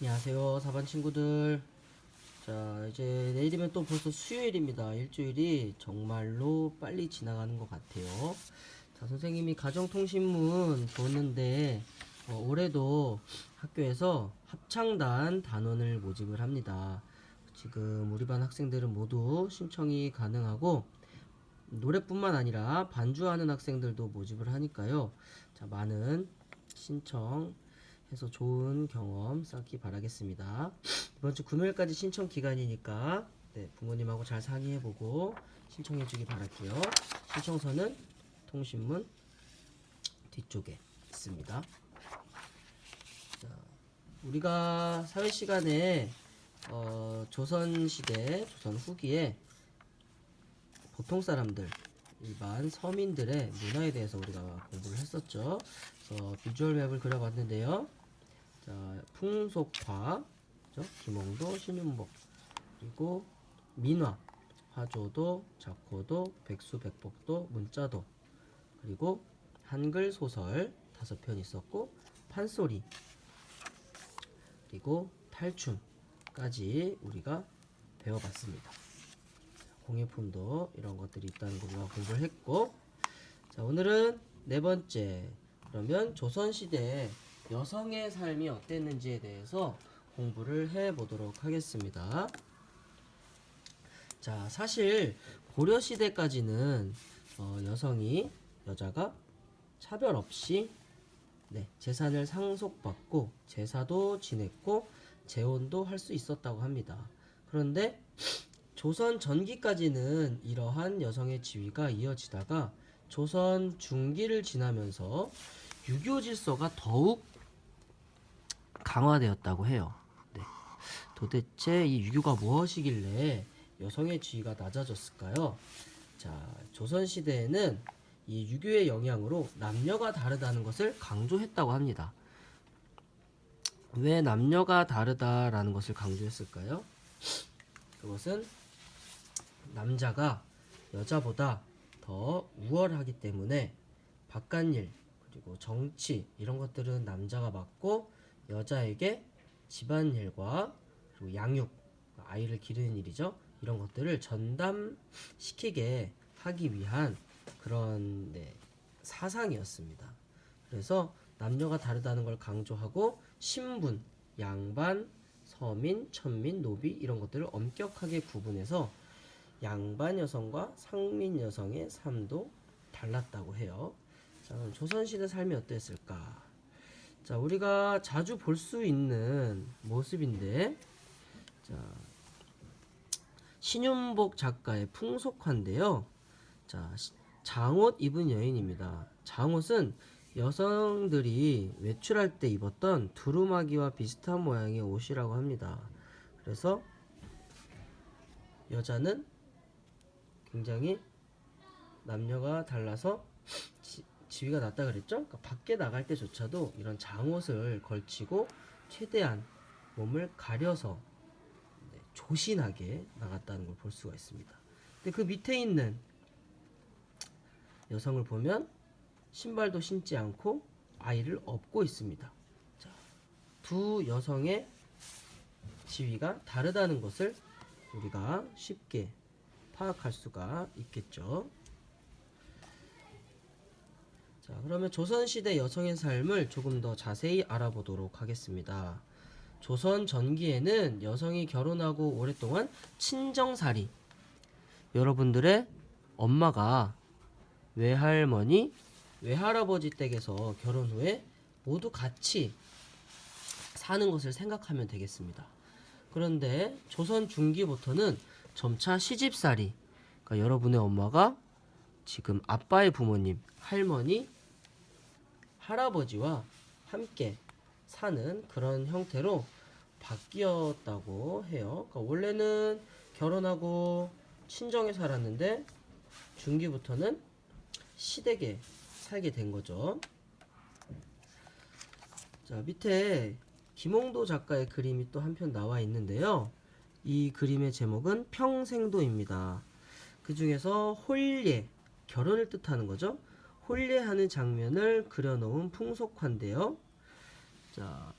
안녕하세요, 4반 친구들. 자, 이제 내일이면 또 벌써 수요일입니다. 일주일이 정말로 빨리 지나가는 것 같아요. 자, 선생님이 가정통신문 보는데 올해도 학교에서 합창단 단원을 모집을 합니다. 지금 우리 반 학생들은 모두 신청이 가능하고 노래뿐만 아니라 반주하는 학생들도 모집을 하니까요. 자, 많은 신청해서 좋은 경험 쌓기 바라겠습니다. 이번 주 금요일까지 신청 기간이니까 부모님하고 잘 상의해보고 신청해주기 바랄게요. 신청서는 통신문 뒤쪽에 있습니다. 자, 우리가 사회 시간에 조선시대, 조선 후기에 보통 사람들, 일반 서민들의 문화에 대해서 우리가 공부를 했었죠. 그래서 비주얼 맵을 그려봤는데요. 자, 풍속화, 그렇죠? 김홍도, 신윤복, 그리고 민화, 화조도, 작호도, 백수, 백복도, 문자도, 그리고 한글 소설 5편 있었고, 판소리, 그리고 탈춤까지 우리가 배워봤습니다. 공예품도 이런 것들이 있다는 걸 우리가 공부를 했고, 자, 오늘은 네 번째, 그러면 조선시대 여성의 삶이 어땠는지에 대해서 공부를 해보도록 하겠습니다. 자, 사실 고려시대까지는 여자가 차별 없이 재산을 상속받고 제사도 지냈고 재혼도 할 수 있었다고 합니다. 그런데 조선 전기까지는 이러한 여성의 지위가 이어지다가 조선 중기를 지나면서 유교 질서가 더욱 강화되었다고 해요. 도대체 이 유교가 무엇이길래 여성의 지위가 낮아졌을까요? 자, 조선시대에는 이 유교의 영향으로 남녀가 다르다는 것을 강조했다고 합니다. 왜 남녀가 다르다라는 것을 강조했을까요? 그것은 남자가 여자보다 더 우월하기 때문에 바깥일 그리고 정치 이런 것들은 남자가 맡고 여자에게 집안일과 그리고 양육, 아이를 기르는 일이죠. 이런 것들을 전담시키게 하기 위한 그런 사상이었습니다. 그래서 남녀가 다르다는 걸 강조하고 신분, 양반, 서민, 천민, 노비 이런 것들을 엄격하게 구분해서 양반 여성과 상민 여성의 삶도 달랐다고 해요. 자, 그럼 조선시대 삶이 어땠을까? 자, 우리가 자주 볼 수 있는 모습인데, 자, 신윤복 작가의 풍속화인데요. 자, 장옷 입은 여인입니다. 장옷은 여성들이 외출할 때 입었던 두루마기와 비슷한 모양의 옷이라고 합니다. 그래서 여자는 굉장히 남녀가 달라서 지위가 낮다 그랬죠? 그러니까 밖에 나갈 때조차도 이런 장옷을 걸치고 최대한 몸을 가려서 조신하게 나갔다는 걸 볼 수가 있습니다. 근데 그 밑에 있는 여성을 보면 신발도 신지 않고 아이를 업고 있습니다. 자, 두 여성의 지위가 다르다는 것을 우리가 쉽게 파악할 수가 있겠죠. 자, 그러면 조선시대 여성의 삶을 조금 더 자세히 알아보도록 하겠습니다. 조선 전기에는 여성이 결혼하고 오랫동안 친정살이, 여러분들의 엄마가 외할머니, 외할아버지 댁에서 결혼 후에 모두 같이 사는 것을 생각하면 되겠습니다. 그런데 조선 중기부터는 점차 시집살이, 그러니까 여러분의 엄마가 지금 아빠의 부모님, 할머니, 할아버지와 함께 사는 그런 형태로 바뀌었다고 해요. 그러니까 원래는 결혼하고 친정에 살았는데 중기부터는 시댁에 살게 된 거죠. 자, 밑에 김홍도 작가의 그림이 또 한편 나와 있는데요. 이 그림의 제목은 평생도입니다. 그 중에서 혼례, 결혼을 뜻하는 거죠. 혼례하는 장면을 그려놓은 풍속화인데요. 자,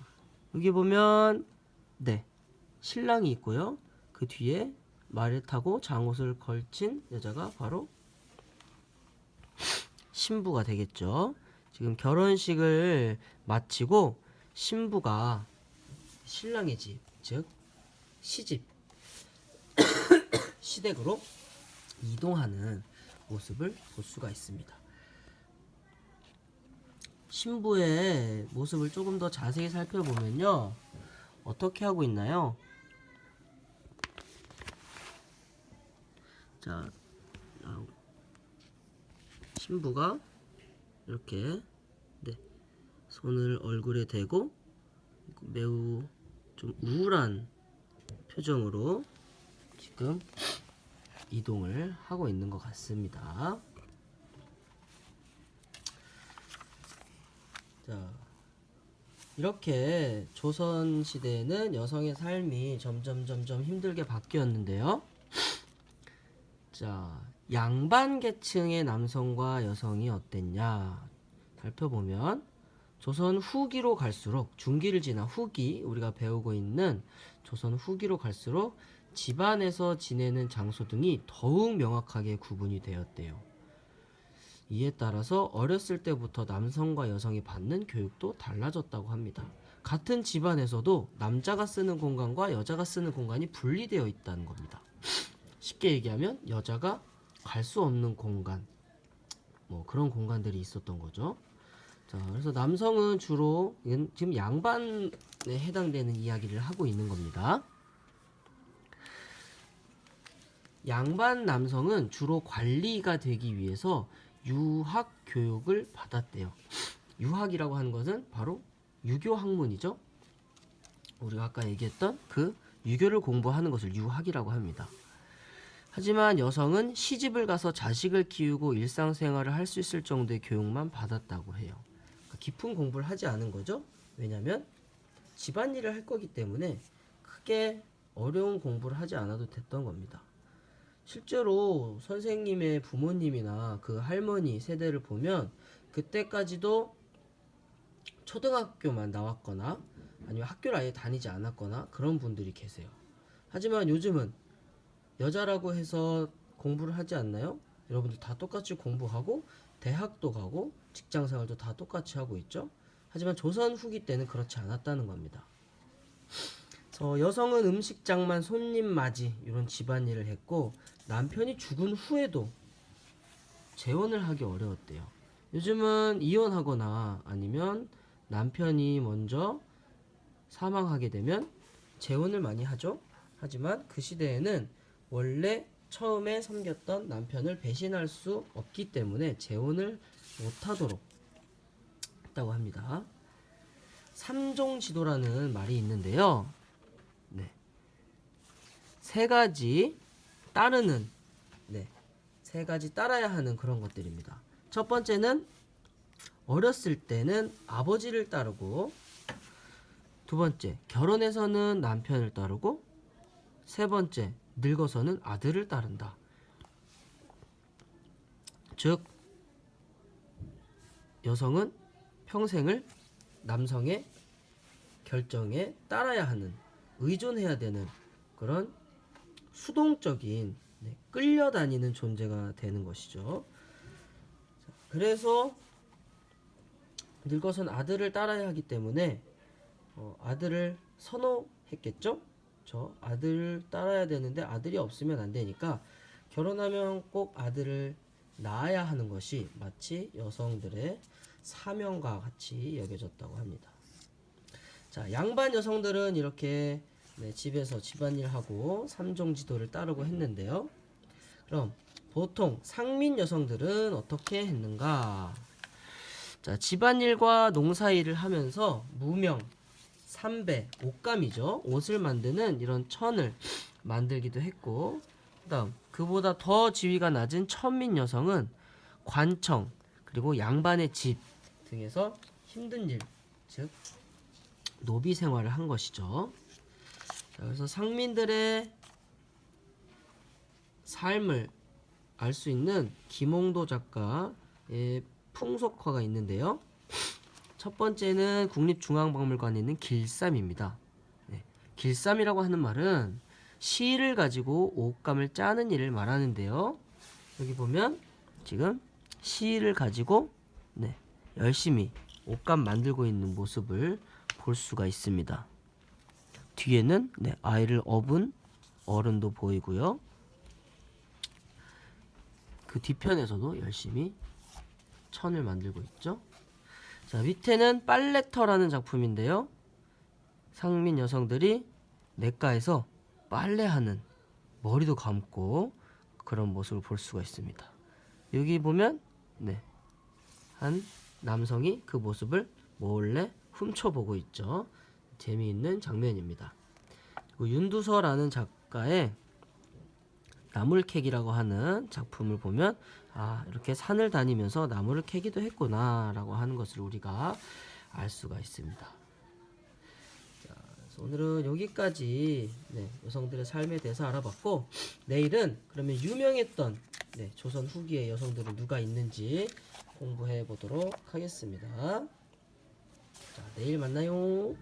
여기 보면 네, 신랑이 있고요. 그 뒤에 말을 타고 장옷을 걸친 여자가 바로 신부가 되겠죠. 지금 결혼식을 마치고 신부가 신랑의 집, 즉 시집, 시댁으로 이동하는 모습을 볼 수가 있습니다. 신부의 모습을 조금 더 자세히 살펴보면요. 어떻게 하고 있나요? 자, 신부가 이렇게 손을 얼굴에 대고 매우 좀 우울한 표정으로 지금 이동을 하고 있는 것 같습니다. 자, 이렇게 조선 시대에는 여성의 삶이 점점 힘들게 바뀌었는데요. 자, 양반 계층의 남성과 여성이 어땠냐 살펴보면 조선 후기로 갈수록 중기를 지나 후기 우리가 배우고 있는 조선 후기로 갈수록 집안에서 지내는 장소 등이 더욱 명확하게 구분이 되었대요. 이에 따라서 어렸을 때부터 남성과 여성이 받는 교육도 달라졌다고 합니다. 같은 집안에서도 남자가 쓰는 공간과 여자가 쓰는 공간이 분리되어 있다는 겁니다. 쉽게 얘기하면 여자가 갈 수 없는 공간, 뭐 그런 공간들이 있었던 거죠. 자, 그래서 남성은 주로 지금 양반에 해당되는 이야기를 하고 있는 겁니다. 양반 남성은 주로 관리가 되기 위해서 유학 교육을 받았대요. 유학이라고 하는 것은 바로 유교 학문이죠. 우리가 아까 얘기했던 그 유교를 공부하는 것을 유학이라고 합니다. 하지만 여성은 시집을 가서 자식을 키우고 일상생활을 할 수 있을 정도의 교육만 받았다고 해요. 그러니까 깊은 공부를 하지 않은 거죠. 왜냐하면 집안일을 할 거기 때문에 크게 어려운 공부를 하지 않아도 됐던 겁니다. 실제로 선생님의 부모님이나 그 할머니 세대를 보면 그때까지도 초등학교만 나왔거나 아니면 학교를 아예 다니지 않았거나 그런 분들이 계세요. 하지만 요즘은 여자라고 해서 공부를 하지 않나요? 여러분들 다 똑같이 공부하고 대학도 가고 직장생활도 다 똑같이 하고 있죠. 하지만 조선 후기 때는 그렇지 않았다는 겁니다. 여성은 음식장만 손님 맞이 이런 집안일을 했고 남편이 죽은 후에도 재혼을 하기 어려웠대요. 요즘은 이혼하거나 아니면 남편이 먼저 사망하게 되면 재혼을 많이 하죠. 하지만 그 시대에는 원래 처음에 섬겼던 남편을 배신할 수 없기 때문에 재혼을 못하도록 했다고 합니다. 삼종지도라는 말이 있는데요. 세 가지 따르는, 세 가지 따라야 하는 그런 것들입니다. 첫 번째는 어렸을 때는 아버지를 따르고, 두 번째 결혼해서는 남편을 따르고, 세 번째 늙어서는 아들을 따른다. 즉 여성은 평생을 남성의 결정에 따라야 하는, 의존해야 되는 그런 수동적인 끌려다니는 존재가 되는 것이죠. 그래서 늙어선 아들을 따라야 하기 때문에 아들을 선호했겠죠. 저 아들을 따라야 되는데 아들이 없으면 안 되니까 결혼하면 꼭 아들을 낳아야 하는 것이 마치 여성들의 사명과 같이 여겨졌다고 합니다. 자, 양반 여성들은 이렇게 집에서 집안일하고 삼종지도를 따르고 했는데요. 그럼 보통 상민 여성들은 어떻게 했는가? 자, 집안일과 농사일을 하면서 무명, 삼배, 옷감이죠. 옷을 만드는 이런 천을 만들기도 했고, 그다음 그보다 더 지위가 낮은 천민 여성은 관청 그리고 양반의 집 등에서 힘든 일, 즉 노비 생활을 한 것이죠. 자, 그래서 상민들의 삶을 알 수 있는 김홍도 작가의 풍속화가 있는데요. 첫 번째는 국립중앙박물관에 있는 길쌈입니다. 길쌈이라고 하는 말은 실을 가지고 옷감을 짜는 일을 말하는데요. 여기 보면 지금 실을 가지고 열심히 옷감 만들고 있는 모습을 볼 수가 있습니다. 뒤에는 아이를 업은 어른도 보이고요. 그 뒤편에서도 열심히 천을 만들고 있죠. 자, 밑에는 빨래터라는 작품인데요. 상민 여성들이 냇가에서 빨래하는, 머리도 감고 그런 모습을 볼 수가 있습니다. 여기 보면 한 남성이 그 모습을 몰래 훔쳐보고 있죠. 재미있는 장면입니다. 그리고 윤두서라는 작가의 나물캐기라고 하는 작품을 보면 이렇게 산을 다니면서 나무를 캐기도 했구나 라고 하는 것을 우리가 알 수가 있습니다. 자, 그래서 오늘은 여기까지 여성들의 삶에 대해서 알아봤고, 내일은 그러면 유명했던 조선 후기의 여성들은 누가 있는지 공부해 보도록 하겠습니다. 자, 내일 만나요.